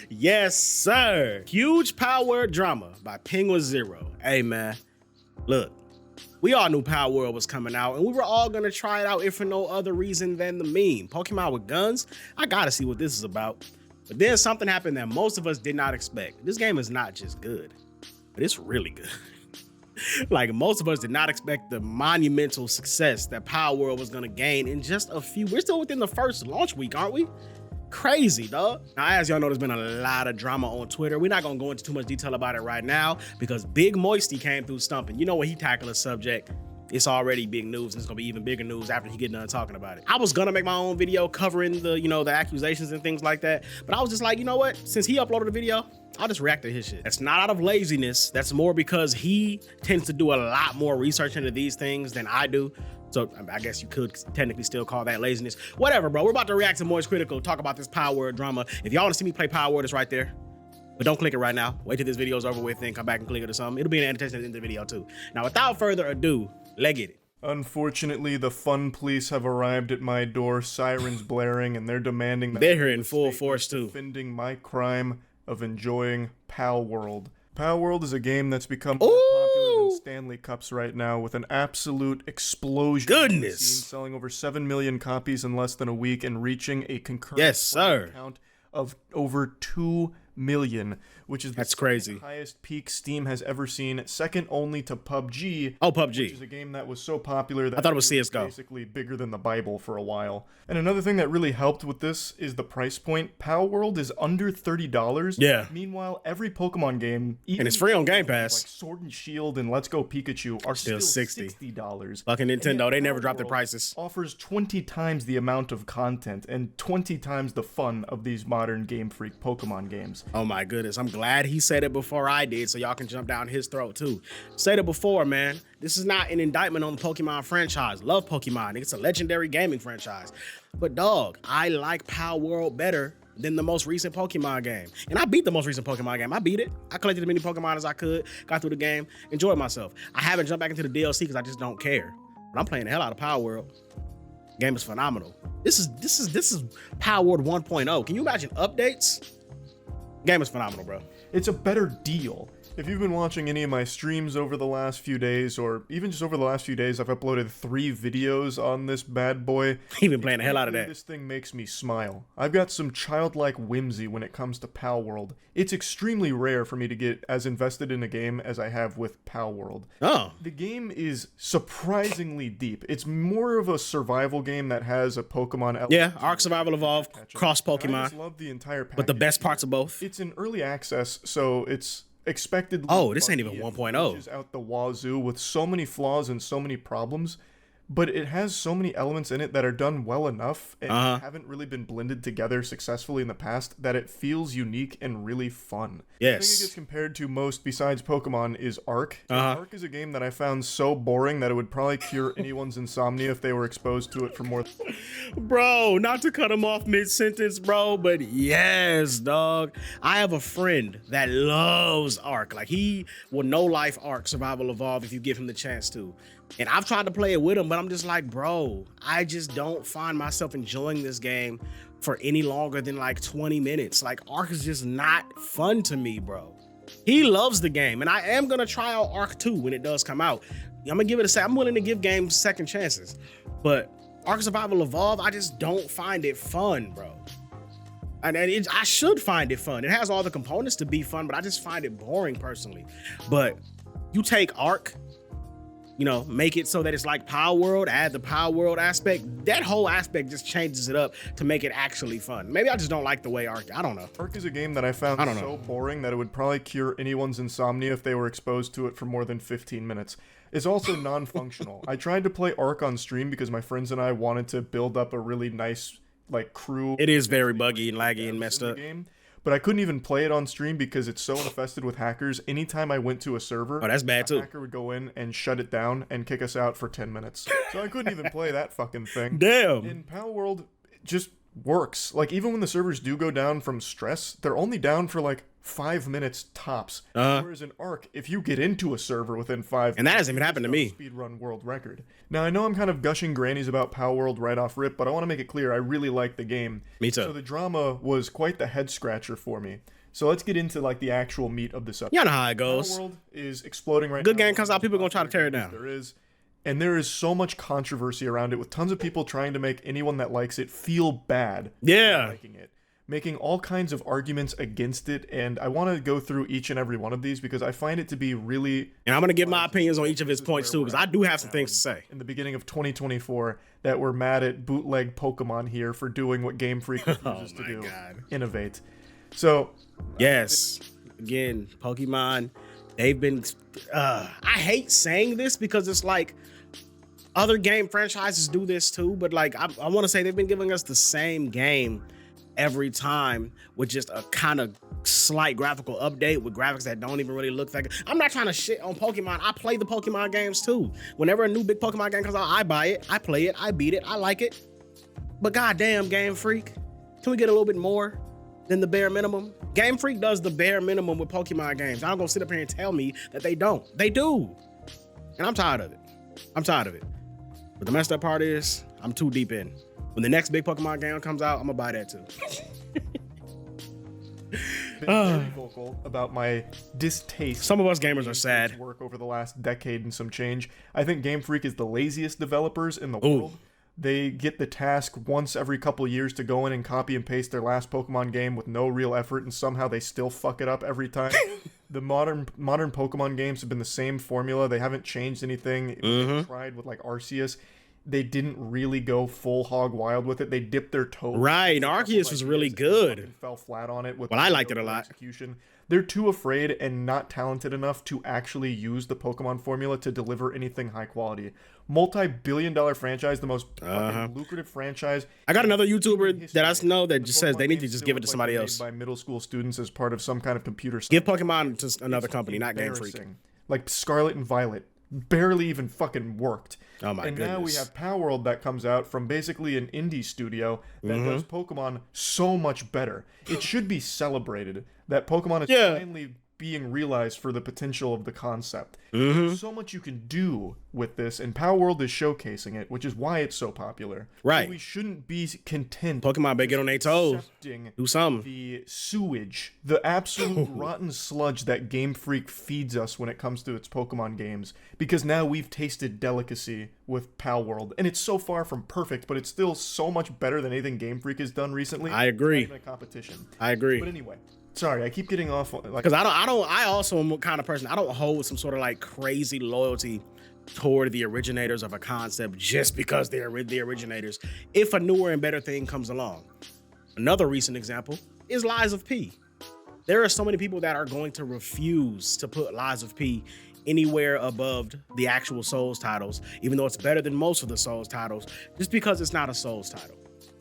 Yes, sir. Huge Palworld drama by Penguinz0. Hey, man, look, we all knew Palworld was coming out, and we were all gonna try it out if for no other reason than the meme. Pokemon with guns? I gotta see what this is about. But then something happened that most of us did not expect. This game is not just good, but it's really good. Like, most of us did not expect the monumental success that Palworld was gonna gain in just a few. We're still within the first launch week, aren't we? Crazy, dog. Now, as y'all know, there's been a lot of drama on Twitter. We're not gonna go into too much detail about it right now because Big Moisty came through stumping. You know, when he tackled a subject, it's already big news, and it's gonna be even bigger news after he get done talking about it. I was gonna make my own video covering the, the accusations and things like that, but I was just like, you know what? Since he uploaded a video, I'll just react to his shit. That's not out of laziness. That's more because he tends to do a lot more research into these things than I do. So I guess you could technically still call that laziness. Whatever, bro. We're about to react to Moist Critical, talk about this Palworld drama. If y'all want to see me play Palworld, it's right there. But don't click it right now. Wait till this video's over with, then come back and click it or something. It'll be an annotation at the end of the video too. Now, without further ado, let's get it. Unfortunately, the fun police have arrived at my door, sirens blaring, and they're demanding that they're here in full force too. Defending my crime of enjoying Palworld. Palworld is a game that's become more popular than Stanley Cups right now, with an absolute explosion. Goodness! Selling over 7 million copies in less than a week and reaching a concurrent count of over 2 million, which is the highest peak Steam has ever seen, second only to PUBG. Oh, PUBG. Which is a game that was so popular that I thought it was CSGO. Basically bigger than the Bible for a while. And another thing that really helped with this is the price point. Palworld is under $30. Yeah. Meanwhile, every Pokemon game, even and it's free on Game Pass, like Sword and Shield and Let's Go Pikachu, are still $60. Fucking Nintendo, they never drop their prices. Offers 20 times the amount of content and 20 times the fun of these modern Game Freak Pokemon games. Oh my goodness, I'm glad he said it before I did, so y'all can jump down his throat too. Said it before, man. This is not an indictment on the Pokemon franchise. Love Pokemon, it's a legendary gaming franchise. But dog, I like Palworld better than the most recent Pokemon game. And I beat the most recent Pokemon game. I beat it. I collected as many Pokemon as I could, got through the game, enjoyed myself. I haven't jumped back into the DLC because I just don't care. But I'm playing the hell out of Palworld. Game is phenomenal. This is Palworld 1.0. Can you imagine updates? Game is phenomenal, bro. It's a better deal. If you've been watching any of my streams over the last few days, or even just over the last few days, I've uploaded 3 videos on this bad boy. You've been playing the hell out of that. This thing makes me smile. I've got some childlike whimsy when it comes to Palworld. It's extremely rare for me to get as invested in a game as I have with Palworld. Oh. The game is surprisingly deep. It's more of a survival game that has a Pokemon element. Yeah, Ark Survival Evolved, cross Pokemon. I just love the entire package. But the best parts of both. It's in early access, so it's expectedly this ain't even 1.0. Is out the wazoo with so many flaws and so many problems, but it has so many elements in it that are done well enough and haven't really been blended together successfully in the past that it feels unique and really fun. Yes. The thing it gets compared to most besides Pokemon is Ark. Ark is a game that I found so boring that it would probably cure anyone's insomnia if they were exposed to it for more. Bro, not to cut him off mid-sentence, bro, but yes, dog. I have a friend that loves Ark. Like, he will no-life Ark Survival Evolved if you give him the chance to. And I've tried to play it with him, but I'm just like, bro, I just don't find myself enjoying this game for any longer than like 20 minutes. Like, Ark is just not fun to me, bro. He loves the game, and I am gonna try out Ark 2 when it does come out. I'm gonna give it a second. I'm willing to give games second chances, but Ark Survival Evolved, I just don't find it fun, bro. And I should find it fun. It has all the components to be fun, but I just find it boring personally. But you take Ark, make it so that it's like Palworld, add the Palworld aspect. That whole aspect just changes it up to make it actually fun. Maybe I just don't like the way Ark, I don't know. Ark is a game that I found so boring that it would probably cure anyone's insomnia if they were exposed to it for more than 15 minutes. It's also non-functional. I tried to play Ark on stream because my friends and I wanted to build up a really nice, crew. It is very buggy and laggy and messed up. But I couldn't even play it on stream because it's so infested with hackers. Anytime I went to a server, that's bad too. A hacker would go in and shut it down and kick us out for 10 minutes. So I couldn't even play that fucking thing. Damn. And Palworld just works. Like, even when the servers do go down from stress, they're only down for 5 minutes tops. Whereas in Arc, if you get into a server within 5 minutes, and that hasn't even happened to me. Speedrun world record. Now I know I'm kind of gushing grannies about Palworld right off rip, but I want to make it clear I really like the game. Me too. So the drama was quite the head scratcher for me. So let's get into like the actual meat of this episode. You know how it goes. Palworld is exploding right now. Good game comes out, people are gonna try to tear it down. There is so much controversy around it, with tons of people trying to make anyone that likes it feel bad for liking it, making all kinds of arguments against it, and I want to go through each and every one of these because I find it to be really... And I'm going to give my opinions on each of his points too, because I do have some things to say. In the beginning of 2024, that we're mad at bootleg Pokemon here for doing what Game Freak refuses to do. Innovate. So... Yes. Again, Pokemon, they've been... I hate saying this because it's like... Other game franchises do this too, but like I want to say they've been giving us the same game every time with just a kind of slight graphical update with graphics that don't even really look like it. I'm not trying to shit on Pokemon. I play the Pokemon games too. Whenever a new big Pokemon game comes out, I buy it, I play it, I beat it, I like it. But goddamn, Game Freak, can we get a little bit more than the bare minimum? Game Freak does the bare minimum with Pokemon games. I'm gonna sit up here and tell me that they don't. They do. And I'm tired of it. I'm tired of it. But the messed up part is, I'm too deep in. When the next big Pokemon game comes out, I'm gonna buy that too. Been very vocal about my distaste. Some of us gamers are sad. Work over the last decade and some change. I think Game Freak is the laziest developers in the world. They get the task once every couple years to go in and copy and paste their last Pokemon game with no real effort, and somehow they still fuck it up every time. The modern Pokemon games have been the same formula. They haven't changed anything. They tried with like Arceus. They didn't really go full hog wild with it. They dipped their toes. Right, Arceus was really good. And fell flat on it with I liked it a lot. Execution. They're too afraid and not talented enough to actually use the Pokemon formula to deliver anything high quality. Multi-billion-dollar franchise, the most fucking lucrative franchise. I got another YouTuber that I know that just says they need to just give it to somebody else. By middle school students as part of some kind of computer science. Give Pokemon to another company, not Game Freak. Like Scarlet and Violet. Barely even fucking worked. Oh my goodness. Now we have Palworld that comes out from basically an indie studio that does Pokemon so much better. It should be celebrated that Pokemon is finally being realized for the potential of the concept. There's so much you can do with this, and Palworld is showcasing it, which is why it's so popular. Right. So we shouldn't be content. Pokemon better get on their toes. Do something. The sewage, the absolute rotten sludge that Game Freak feeds us when it comes to its Pokemon games, because now we've tasted delicacy with Palworld, and it's so far from perfect, but it's still so much better than anything Game Freak has done recently. I agree. Not even a competition. I agree. But anyway. Sorry, I keep getting off. Because I also am the kind of person, I don't hold some sort of like crazy loyalty toward the originators of a concept just because they're the originators. If a newer and better thing comes along. Another recent example is Lies of P. There are so many people that are going to refuse to put Lies of P anywhere above the actual Souls titles, even though it's better than most of the Souls titles, just because it's not a Souls title.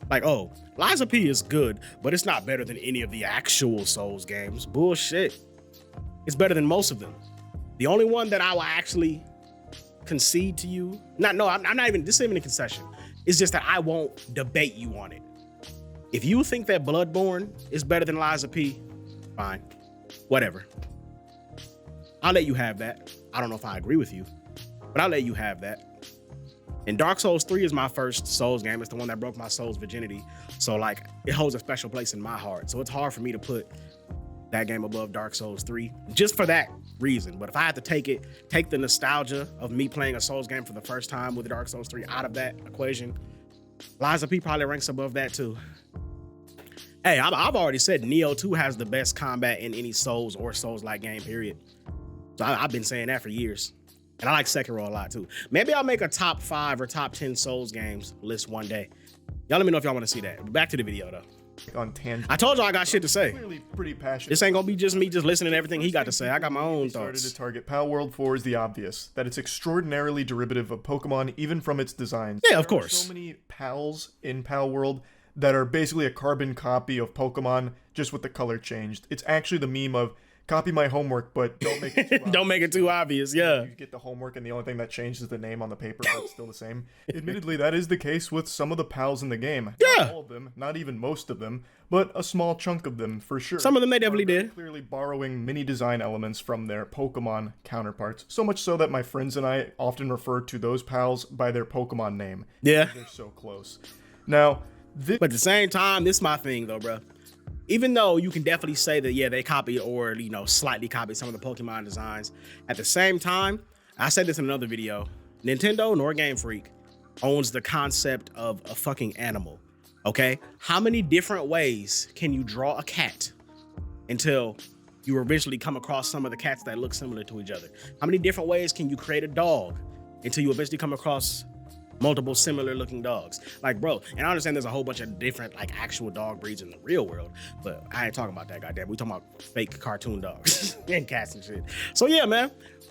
Like, oh, Lies of P is good, but it's not better than any of the actual Souls games. Bullshit. It's better than most of them. The only one that I will actually concede to you, I'm not even, this isn't even a concession. It's just that I won't debate you on it. If you think that Bloodborne is better than Lies of P, fine. Whatever. I'll let you have that. I don't know if I agree with you, but I'll let you have that. And Dark Souls 3 is my first Souls game. It's the one that broke my soul's virginity. So like, it holds a special place in my heart. So it's hard for me to put that game above Dark Souls 3, just for that reason. But if I had to take the nostalgia of me playing a Souls game for the first time with Dark Souls 3 out of that equation, Lies of P probably ranks above that too. Hey, I've already said Neo 2 has the best combat in any Souls or Souls-like game, period. So I've been saying that for years. And I like Sekiro a lot too. Maybe I'll make a top 5 or top 10 Souls games list one day. Y'all let me know if y'all want to see that. Back to the video though. On tangent. I told y'all I got shit to say. Clearly pretty passionate. This ain't gonna be just me just listening to everything he got to say. I got my own thoughts. Started to target Palworld 4 is the obvious, that it's extraordinarily derivative of Pokemon, even from its designs. Yeah, of course. There are so many pals in Palworld that are basically a carbon copy of Pokemon, just with the color changed. It's actually the meme of copy my homework, but don't make it too obvious. Don't make it too obvious, yeah. You get the homework, and the only thing that changes is the name on the paper, but it's still the same. Admittedly, that is the case with some of the pals in the game. Yeah. Not all of them, not even most of them, but a small chunk of them, for sure. Some of them they definitely did. Clearly borrowing mini design elements from their Pokemon counterparts. So much so that my friends and I often refer to those pals by their Pokemon name. Yeah. They're so close. Now, but at the same time, this is my thing though, bro. Even though you can definitely say that, yeah, they copy or, you know, slightly copy some of the Pokemon designs. At the same time, I said this in another video, Nintendo nor Game Freak owns the concept of a fucking animal, okay? How many different ways can you draw a cat until you eventually come across some of the cats that look similar to each other? How many different ways can you create a dog until you eventually come across multiple similar looking dogs? Like, bro, and I understand there's a whole bunch of different like actual dog breeds in the real world, but I ain't talking about that, goddamn. We talking about fake cartoon dogs and cats and shit. So yeah, man,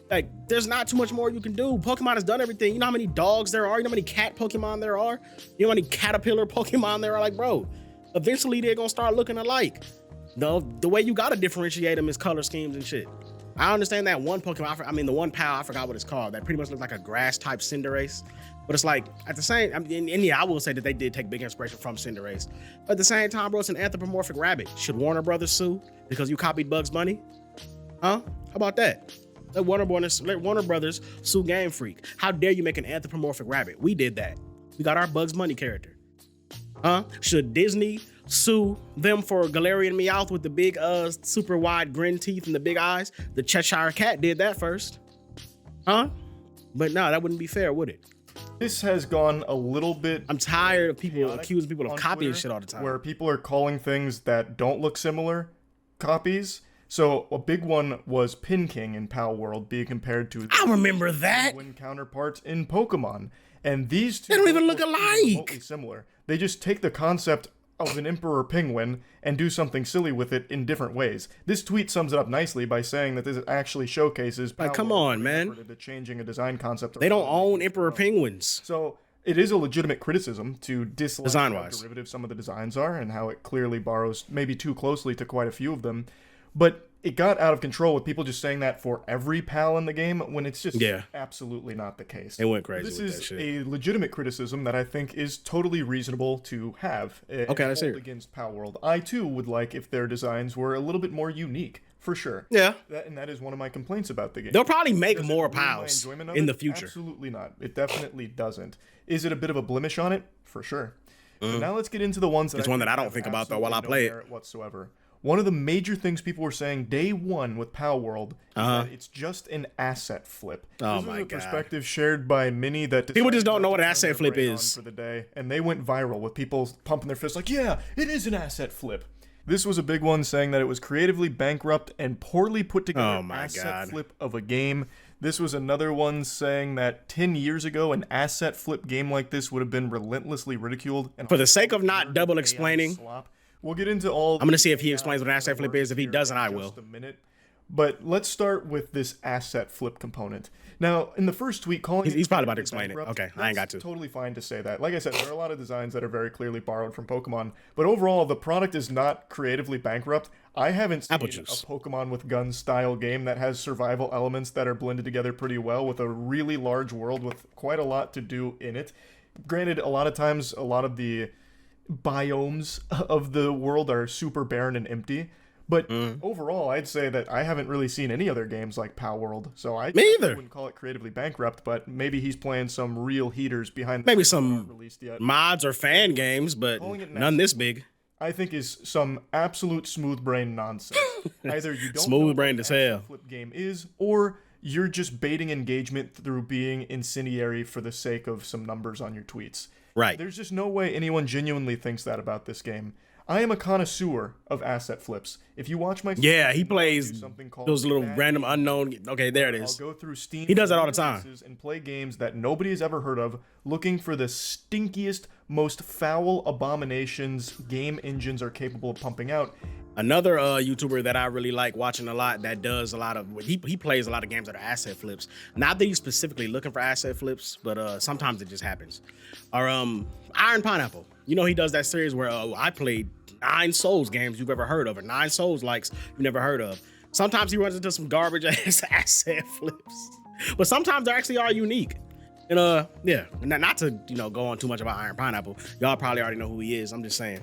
like there's not too much more you can do. Pokemon has done everything. You know how many dogs there are? You know how many cat Pokemon there are? You know how many caterpillar Pokemon there are? Like, bro, eventually they're gonna start looking alike. The way you gotta differentiate them is color schemes and shit. I understand that one Pokemon, I mean the one pal, I forgot what it's called, that pretty much looks like a grass type Cinderace. But it's like, at the same, I mean, and yeah, I will say that they did take big inspiration from Cinderace. But at the same time, bro, it's an anthropomorphic rabbit. Should Warner Brothers sue because you copied Bugs Bunny? Huh? How about that? Let Warner Brothers sue Game Freak. How dare you make an anthropomorphic rabbit? We did that. We got our Bugs Bunny character. Huh? Should Disney sue them for Galarian Meowth with the big, super wide grin teeth and the big eyes? The Cheshire Cat did that first. Huh? But no, that wouldn't be fair, would it? This has gone a little bit. I'm tired of people accusing people of copying Twitter, shit all the time. Where people are calling things that don't look similar copies. So a big one was King in Palworld being compared to I remember that Penguin counterparts in Pokemon, and these two they don't even look alike. Remotely similar. They just take the concept of an Emperor Penguin and do something silly with it in different ways. This tweet sums it up nicely by saying that this actually showcases like, come on, man, into changing a design concept. They don't own Emperor Penguins. So it is a legitimate criticism to dislike how design-wise derivative some of the designs are and how it clearly borrows maybe too closely to quite a few of them. But it got out of control with people just saying that for every pal in the game when it's just absolutely not the case. It went crazy This with is that shit. a legitimate criticism that I think is totally reasonable to have. Okay, let's hear it. Against Palworld. I too would like if their designs were a little bit more unique, for sure. Yeah. That is one of my complaints about the game. They'll probably make Does more it ruin my pals enjoyment of in it? the future. Absolutely not. It definitely doesn't. Is it a bit of a blemish on it? For sure. So now let's get into the ones that It's one that I don't think about though while I play it whatsoever. One of the major things people were saying day one with Palworld is that it's just an asset flip. Oh this my is a God. perspective shared by many that People just decided don't know not what to an turn asset their flip brain is. on for the day, and they went viral with people pumping their fists like, yeah, it is an asset flip. This was a big one saying that it was creatively bankrupt and poorly put together asset flip of a game. This was another one saying that 10 years ago, an asset flip game like this would have been relentlessly ridiculed. And for the sake of not double explaining, we'll get into all. I'm gonna see if he explains what an asset flip is. If he doesn't, I will. Just a minute. But let's start with this asset flip component. Now, in the first tweet, calling he's probably about to explain it. Okay, I ain't got to. Totally fine to say that. Like I said, there are a lot of designs that are very clearly borrowed from Pokemon, but overall, the product is not creatively bankrupt. I haven't seen a Pokemon with guns style game that has survival elements that are blended together pretty well with a really large world with quite a lot to do in it. Granted, a lot of times, a lot of the biomes of the world are super barren and empty. But overall, I'd say that I haven't really seen any other games like Palworld, so I wouldn't call it creatively bankrupt, but maybe he's playing some real heaters behind maybe some mods or fan games, but none this big. I think is some absolute smooth brain nonsense. Either you don't know smooth brain what to hell. flip game is, or you're just baiting engagement through being incendiary for the sake of some numbers on your tweets. Right. There's just no way anyone genuinely thinks that about this game. I am a connoisseur of asset flips. If you watch my he plays those little random unknown. Okay, there it is. I'll go through Steam. He does that all the time and play games that nobody has ever heard of, looking for the stinkiest, most foul abominations game engines are capable of pumping out. Another YouTuber that I really like watching a lot that does a lot of he plays a lot of games that are asset flips. Not that he's specifically looking for asset flips, but sometimes it just happens. Or Iron Pineapple. You know, he does that series where I played 9 Souls games you've ever heard of, or 9 Souls likes you never heard of. Sometimes he runs into some garbage ass asset flips, but sometimes they actually are unique. And yeah, not to go on too much about Iron Pineapple. Y'all probably already know who he is. I'm just saying.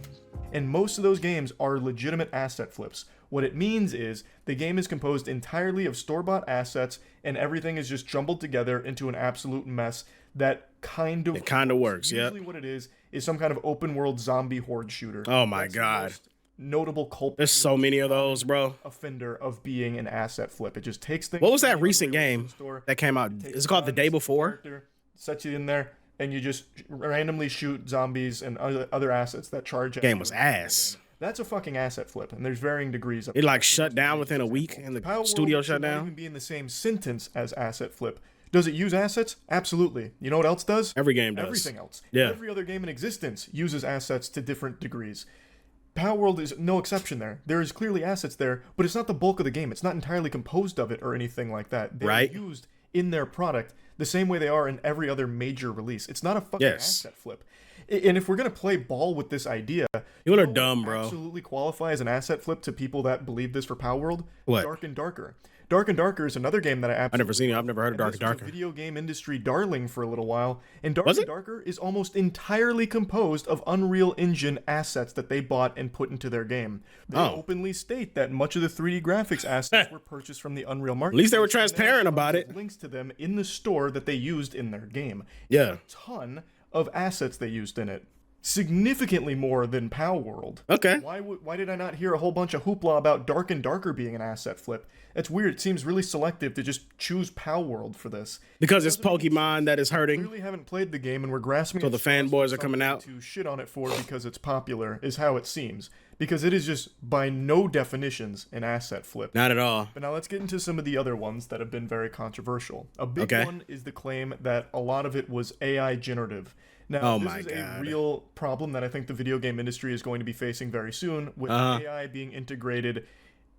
And most of those games are legitimate asset flips. What it means is the game is composed entirely of store-bought assets, and everything is just jumbled together into an absolute mess that kind of works. Yeah. Usually what it is some kind of open-world zombie horde shooter. Oh my God. Notable culprit. There's so many of those, bro. Offender of being an asset flip. It just takes things. What was that recent game that came out? Is it called The Day Before? Sets you in there, and you just randomly shoot zombies and other assets that charge. Game was ass. That's a fucking asset flip, and there's varying degrees of it. It like shut down within a week, and the studio shut down. Not even be in the same sentence as asset flip. Does it use assets? Absolutely. You know what else does? Every game does. Everything else. Yeah. Every other game in existence uses assets to different degrees. Palworld is no exception there. There is clearly assets there, but it's not the bulk of the game. It's not entirely composed of it or anything like that. They're used in their product the same way they are in every other major release. It's not a fucking asset flip. And if we're going to play ball with this idea, you are dumb, bro. Absolutely qualify as an asset flip to people that believe this for Palworld. What? Dark and Darker. Dark and Darker is another game that I've never seen it. I've never heard of Dark and Darker. Was a video game industry darling for a little while, and Dark and Darker is almost entirely composed of Unreal Engine assets that they bought and put into their game. They openly state that much of the 3D graphics assets were purchased from the Unreal market. At least they were transparent about it. Links to them in the store that they used in their game. Yeah. A ton of assets they used in it. Significantly more than Palworld. Okay. Why did I not hear a whole bunch of hoopla about Dark and Darker being an asset flip? It's weird. It seems really selective to just choose Palworld for this. Because it's Pokemon that is hurting. We really haven't played the game, and we're grasping. So the fanboys are coming out to shit on it for because it's popular. Is how it seems. Because it is just by no definitions an asset flip. Not at all. But now let's get into some of the other ones that have been very controversial. A big one is the claim that a lot of it was AI generative. Now, this is a real problem that I think the video game industry is going to be facing very soon, with AI being integrated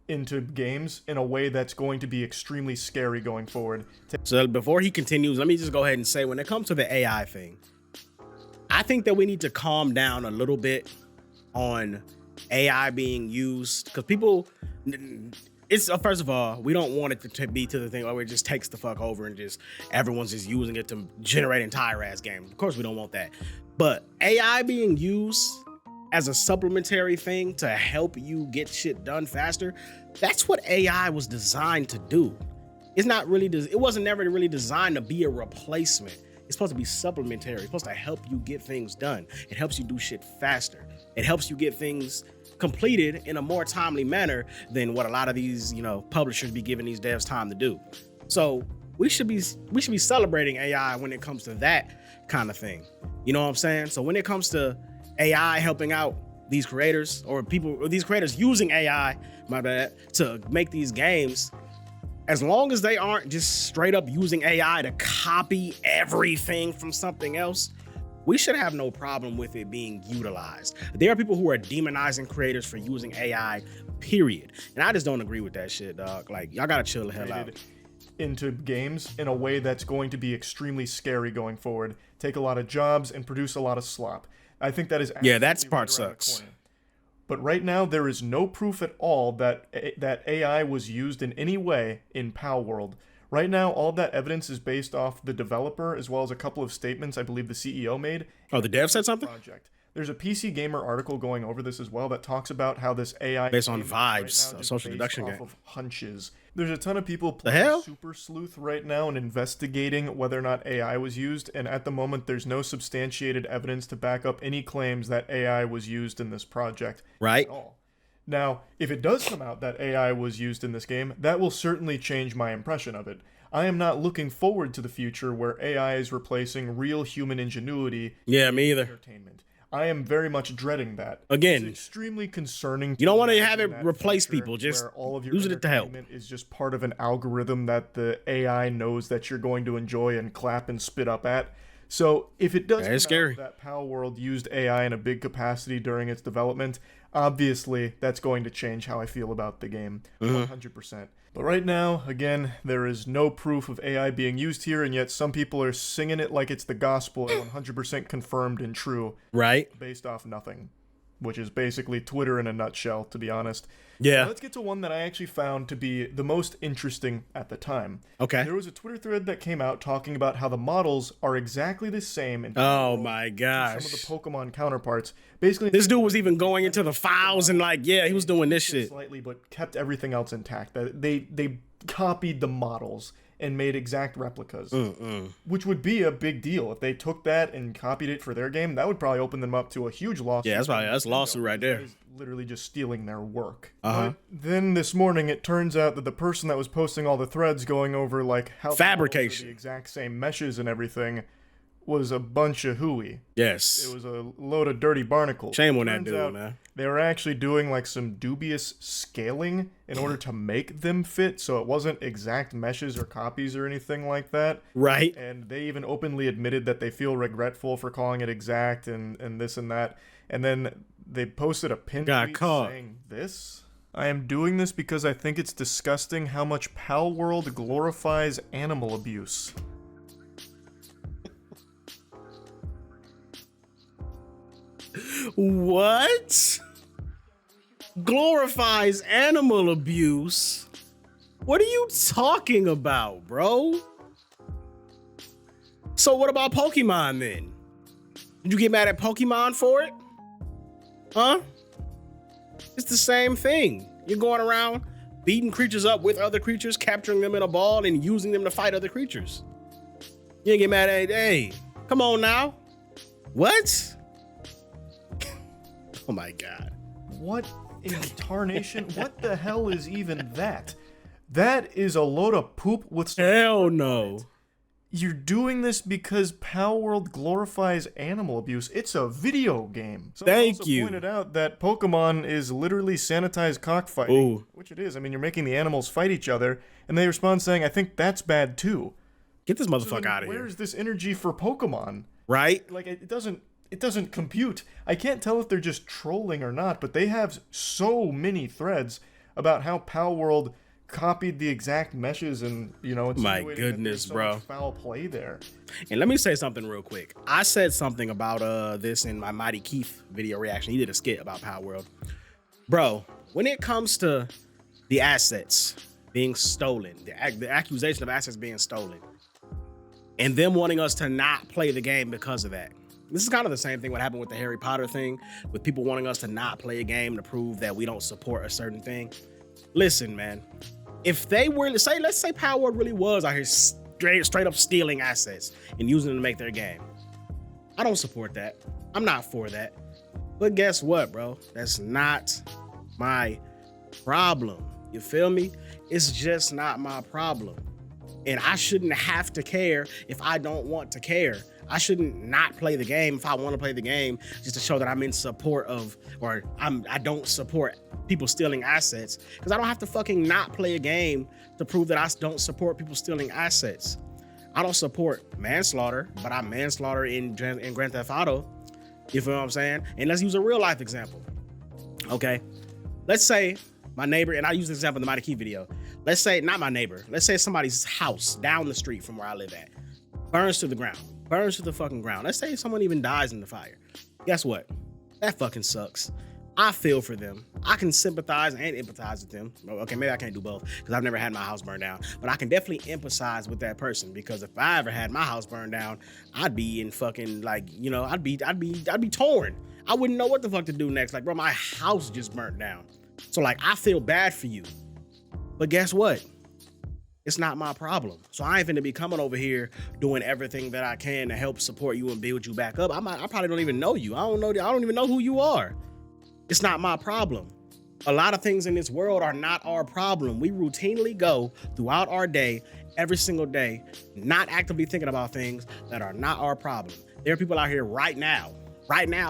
into games in a way that's going to be extremely scary going forward. So before he continues, let me just go ahead and say, when it comes to the AI thing, I think that we need to calm down a little bit on AI being used, because people, it's first of all, we don't want it to be to the thing where it just takes the fuck over and just everyone's just using it to generate entire ass games. Of course we don't want that. But AI being used as a supplementary thing to help you get shit done faster, that's what AI was designed to do. It's not really, it wasn't never really designed to be a replacement. It's supposed to be supplementary. It's supposed to help you get things done. It helps you do shit faster. It helps you get things completed in a more timely manner than what a lot of these, publishers be giving these devs time to do. So we should be celebrating AI when it comes to that kind of thing. You know what I'm saying? So when it comes to AI helping out these creators, or these creators using AI, my bad, to make these games, as long as they aren't just straight up using AI to copy everything from something else, we should have no problem with it being utilized. There are people who are demonizing creators for using AI, period. And I just don't agree with that shit, dog. Like, y'all gotta chill the hell out. Into games in a way that's going to be extremely scary going forward. Take a lot of jobs and produce a lot of slop. I think that is that part sucks. But right now, there is no proof at all that AI was used in any way in Palworld. Right now, all that evidence is based off the developer, as well as a couple of statements I believe the CEO made. Oh, the dev said something? Project. There's a PC Gamer article going over this as well that talks about how this AI based on vibes, a social deduction game. Of hunches. There's a ton of people playing Super Sleuth right now and investigating whether or not AI was used, and at the moment there's no substantiated evidence to back up any claims that AI was used in this project. Right. At all. Now, if it does come out that AI was used in this game, that will certainly change my impression of it. I am not looking forward to the future where AI is replacing real human ingenuity. Yeah, me either. Entertainment. I am very much dreading that. Again, it's extremely concerning. You don't want to have it replace people. Just all of your use it to help. Is just part of an algorithm that the AI knows that you're going to enjoy and clap and spit up at. So if it does come out that Palworld used AI in a big capacity during its development, obviously that's going to change how I feel about the game, 100%. But right now, again, there is no proof of AI being used here, and yet some people are singing it like it's the gospel and 100% confirmed and true. Right. Based off nothing. which is basically Twitter in a nutshell, to be honest. Yeah. Let's get to one that I actually found to be the most interesting at the time. Okay. There was a Twitter thread that came out talking about how the models are exactly the same in Oh my gosh. some of the Pokemon counterparts. Basically, This dude was even going into the files and like, yeah, he was doing this shit. slightly, but kept everything else intact. They copied the models and made exact replicas, which would be a big deal if they took that and copied it for their game. That would probably open them up to a huge lawsuit. Yeah, that's a lawsuit right there. Literally just stealing their work. But then this morning, it turns out that the person that was posting all the threads going over like how fabrication, the exact same meshes and everything, was a bunch of hooey. Yes, It was a load of dirty barnacles. Shame on that Turns dude, out man. They were actually doing like some dubious scaling in order to make them fit, so it wasn't exact meshes or copies or anything like that. Right. And they even openly admitted that they feel regretful for calling it exact and this and that. And then they posted a pin tweet saying this: I am doing this because I think it's disgusting how much Palworld glorifies animal abuse. What? Glorifies animal abuse? What are you talking about, bro? So what about Pokemon then? Did you get mad at Pokemon for it? Huh? It's the same thing. You're going around beating creatures up with other creatures, capturing them in a ball, and using them to fight other creatures. You ain't get mad at, hey, come on now. What? Oh my God. What in tarnation? What the hell is even that? That is a load of poop with some... Hell no. You're doing this because Palworld glorifies animal abuse. It's a video game. Someone Thank you. pointed out that Pokemon is literally sanitized cockfighting. Ooh. Which it is. I mean, you're making the animals fight each other, and they respond saying, I think that's bad too. Get this motherfucker out of here. Where's this energy for Pokemon? Right? Like, it doesn't compute. I can't tell if they're just trolling or not, but they have so many threads about how Palworld copied the exact meshes and, you know, My insinuating that goodness, there's so bro. much foul play there. And let me say something real quick. I said something about this in my Mighty Keith video reaction. He did a skit about Palworld. Bro, when it comes to the assets being stolen, the accusation of assets being stolen, and them wanting us to not play the game because of that. This is kind of the same thing what happened with the Harry Potter thing, with people wanting us to not play a game to prove that we don't support a certain thing. Listen, man, if they were, let's say Palworld really was out here straight up stealing assets and using them to make their game. I don't support that. I'm not for that. But guess what, bro? That's not my problem. You feel me? It's just not my problem. And I shouldn't have to care if I don't want to care. I shouldn't not play the game if I want to play the game just to show that I'm in support of, or I don't support people stealing assets, because I don't have to fucking not play a game to prove that I don't support people stealing assets. I don't support manslaughter, but I manslaughter in Grand Theft Auto. You feel what I'm saying? And let's use a real life example. Okay, let's say my neighbor, and I use this example in the Mighty Key video. Let's say, not my neighbor, let's say somebody's house down the street from where I live at burns to the ground, burns to the fucking ground. Let's say someone even dies in the fire. Guess what? That fucking sucks. I feel for them. I can sympathize and empathize with them. Okay, maybe I can't do both because I've never had my house burned down, but I can definitely empathize with that person, because if I ever had my house burned down, I'd be in fucking, like, you know, I'd be torn. I wouldn't know what the fuck to do next. Like, bro, my house just burnt down. So like, I feel bad for you, but guess what? It's not my problem. So I ain't finna be coming over here doing everything that I can to help support you and build you back up. I probably don't even know you. I don't even know who you are. It's not my problem. A lot of things in this world are not our problem. We routinely go throughout our day, every single day, not actively thinking about things that are not our problem. There are people out here right now,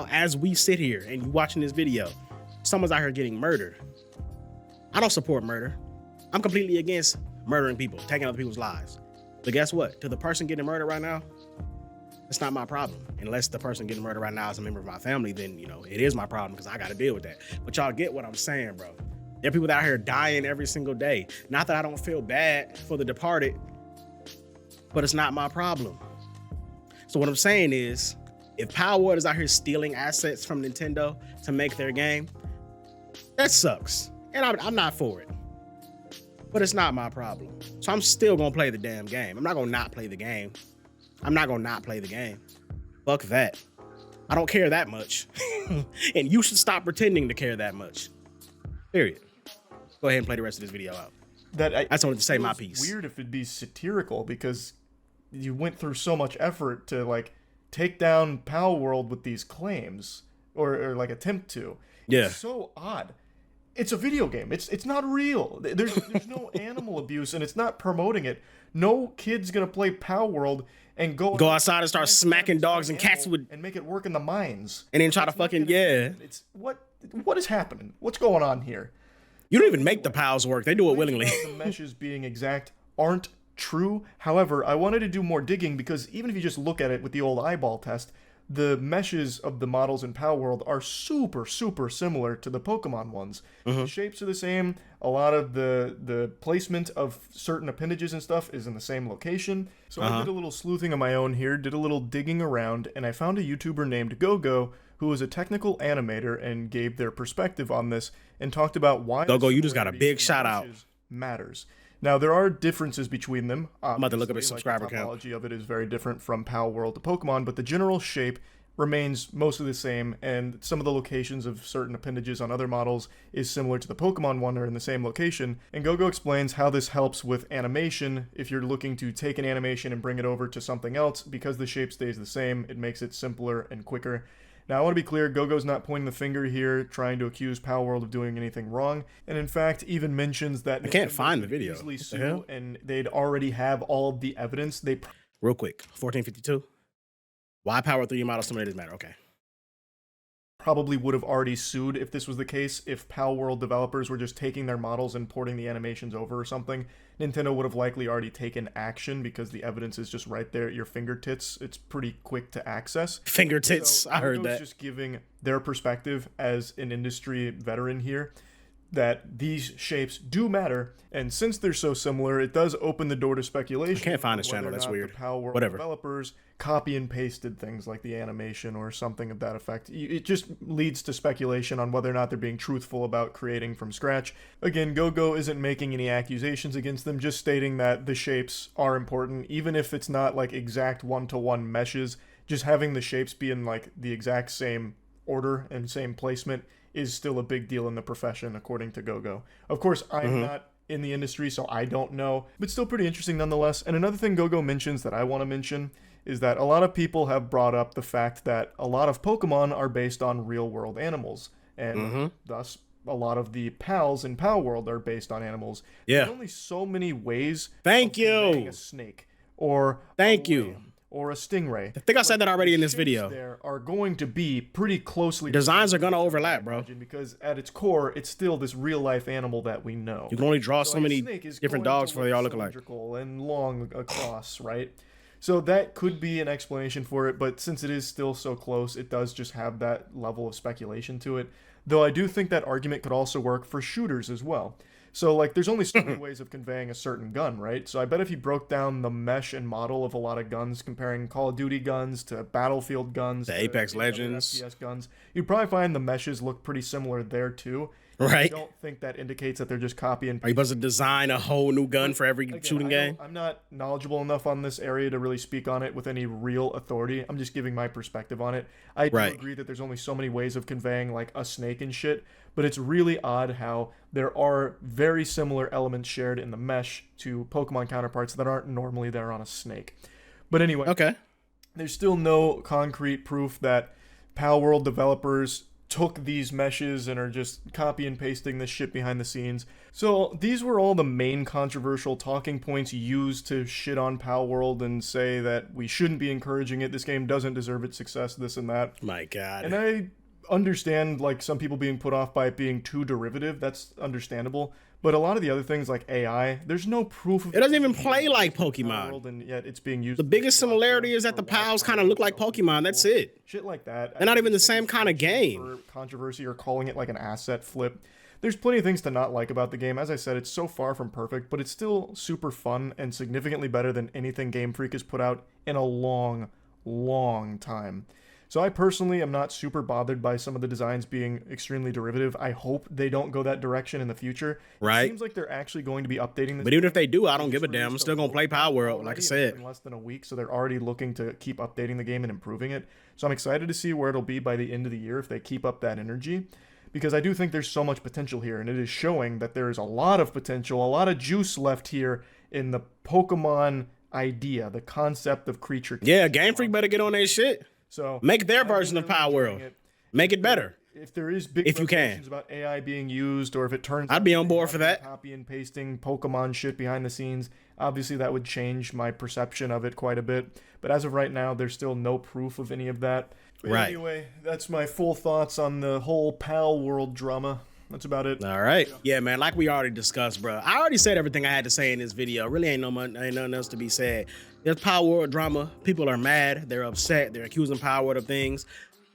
as we sit here and you watching this video, someone's out here getting murdered. I don't support murder. I'm completely against murdering people, taking other people's lives. But guess what? To the person getting murdered right now, it's not my problem. Unless the person getting murdered right now is a member of my family, then, you know, it is my problem because I got to deal with that. But y'all get what I'm saying, bro. There are people out here dying every single day. Not that I don't feel bad for the departed, but it's not my problem. So what I'm saying is, If Palworld is out here stealing assets from Nintendo to make their game, that sucks. And I'm not for it. But it's not my problem. So I'm still gonna play the damn game. I'm not gonna not play the game. I'm not gonna not play the game. Fuck that. I don't care that much. And you should stop pretending to care that much. Period. Go ahead and play the rest of this video out. I just wanted to say my piece. Weird if it'd be satirical because you went through so much effort to like take down Palworld with these claims or like attempt to. Yeah. It's so odd. It's a video game. It's not real. There's no animal abuse and it's not promoting it. No kid's gonna play Palworld and go outside and start smacking dogs and cats with and make it work in the mines. And then try to fucking It's what is happening? What's going on here? You don't even make the pals work. They do it willingly. The meshes being exact aren't true. However, I wanted to do more digging because even if you just look at it with the old eyeball test, the meshes of the models in Palworld are super, super similar to the Pokemon ones. The shapes are the same. A lot of the placement of certain appendages and stuff is in the same location. So I did a little sleuthing of my own here, did a little digging around, and I found a YouTuber named GoGo who was a technical animator and gave their perspective on this and talked about why GoGo, you just got a big shout out. Matters. Now, there are differences between them. I'm about to look up his subscriber count. count. The topology of it is very different from Palworld to Pokemon, but the general shape remains mostly the same, and some of the locations of certain appendages on other models is similar to the Pokemon one or in the same location. And GoGo explains how this helps with animation. If you're looking to take an animation and bring it over to something else, because the shape stays the same, it makes it simpler and quicker. Now, I want to be clear, GoGo's not pointing the finger here, trying to accuse Palworld of doing anything wrong, and in fact, even mentions that I can't find the video. Easily sue, and they'd already have all of the evidence. Real quick, 1452. Why Power 3D model simulators matter? Okay. Probably would have already sued if this was the case. If Palworld developers were just taking their models and porting the animations over or something, Nintendo would have likely already taken action because the evidence is just right there at your fingertips. It's pretty quick to access. Fingertips, so, I heard that. Just giving their perspective as an industry veteran here, that these shapes do matter, and since they're so similar, it does open the door to speculation. I can't find this channel, that's weird. Palworld Whatever. Developers copy and pasted things like the animation or something of that effect. It just leads to speculation on whether or not they're being truthful about creating from scratch. Again, GoGo isn't making any accusations against them, just stating that the shapes are important, even if it's not like exact one-to-one meshes. Just having the shapes be in like the exact same order and same placement is still a big deal in the profession, according to GoGo. Of course, I'm not in the industry, so I don't know, but still pretty interesting nonetheless. And another thing GoGo mentions that I want to mention is that a lot of people have brought up the fact that a lot of Pokemon are based on real-world animals, and thus a lot of the pals in Palworld are based on animals. Yeah. There's only so many ways Thank of conveying you. a snake or Thank a you. lamb or a stingray. I think I said that already in this Shapes video. There are going to be pretty closely Designs are going to overlap, bro. because at its core, it's still this real-life animal that we know. You can only draw so like, a many snake is different going dogs to before they all look alike. cylindrical and long across, right? So that could be an explanation for it, but since it is still so close, it does just have that level of speculation to it. Though I do think that argument could also work for shooters as well. So, like, there's only so many ways of conveying a certain gun, right? So I bet if you broke down the mesh and model of a lot of guns, comparing Call of Duty guns to Battlefield guns, to to Apex other Legends FPS guns, you'd probably find the meshes look pretty similar there too. Right. I don't think that indicates that they're just copying. Are you supposed to design a whole new gun for every shooting game? I'm not knowledgeable enough on this area to really speak on it with any real authority. I'm just giving my perspective on it. I do agree that there's only so many ways of conveying like a snake and shit, but it's really odd how there are very similar elements shared in the mesh to Pokemon counterparts that aren't normally there on a snake. But anyway, there's still no concrete proof that Palworld developers took these meshes and are just copy and pasting this shit behind the scenes. So these were all the main controversial talking points used to shit on Palworld and say that we shouldn't be encouraging it. This game doesn't deserve its success, this and that. My God. And I understand like some people being put off by it being too derivative. That's understandable. But a lot of the other things like AI, there's no proof of it. Doesn't even play like Pokemon. And yet it's being used. The biggest similarity is that the pals kind of look like Pokemon. That's it. Shit like that. They're not even the same kind of game. For controversy or calling it like an asset flip. There's plenty of things to not like about the game. As I said, it's so far from perfect, but it's still super fun and significantly better than anything Game Freak has put out in a long, long time. So I personally am not super bothered by some of the designs being extremely derivative. I hope they don't go that direction in the future. Right. It seems like they're actually going to be updating this. But even if they do, I don't give a damn. I'm still gonna play Palworld, like I said. In less than a week, so they're already looking to keep updating the game and improving it. So I'm excited to see where it'll be by the end of the year if they keep up that energy. Because I do think there's so much potential here, and it is showing that there is a lot of potential, a lot of juice left here in the Pokemon idea, the concept of creature. Yeah, Game Freak better get on their shit. So make their version of Palworld. Make it better. If there is big revelations about AI being used, or if it turns, I'd be on board for that. Copy and pasting Pokemon shit behind the scenes. Obviously, that would change my perception of it quite a bit. But as of right now, there's still no proof of any of that. But right. Anyway, that's my full thoughts on the whole Palworld drama. That's about it. All right. Yeah, man. Like we already discussed, bro. I already said everything I had to say in this video. Really ain't nothing else to be said. There's Palworld drama. People are mad. They're upset. They're accusing Palworld of things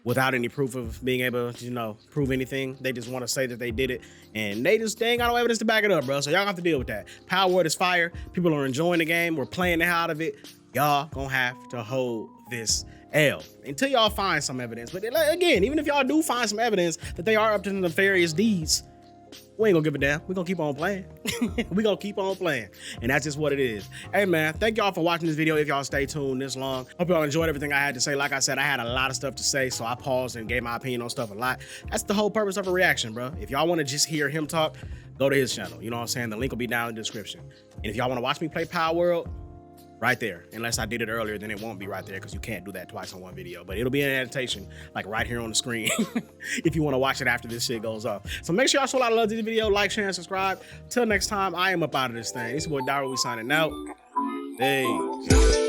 without any proof of being able to, you know, prove anything. They just want to say that they did it, and they ain't got no evidence to back it up, bro. So y'all have to deal with that. Palworld is fire. People are enjoying the game. We're playing the hell out of it. Y'all gonna have to hold this L until y'all find some evidence. But again, even if y'all do find some evidence that they are up to nefarious deeds, we ain't gonna give a damn. We're gonna keep on playing. We're gonna keep on playing. And that's just what it is. Hey man, thank y'all for watching this video. If y'all stay tuned this long, hope y'all enjoyed everything I had to say. Like I said, I had a lot of stuff to say, so I paused and gave my opinion on stuff a lot. That's the whole purpose of a reaction, bro. If y'all want to just hear him talk, go to his channel. You know what I'm saying? The link will be down in the description. And if y'all want to watch me play Palworld, right there. Unless I did it earlier, then it won't be right there because you can't do that twice on one video. But it'll be an annotation, like right here on the screen, if you want to watch it after this shit goes off. So make sure y'all show a lot of love to this video, like, share, and subscribe. Till next time, I am up out of this thing. This is your boy Dairu, we signing out. Hey.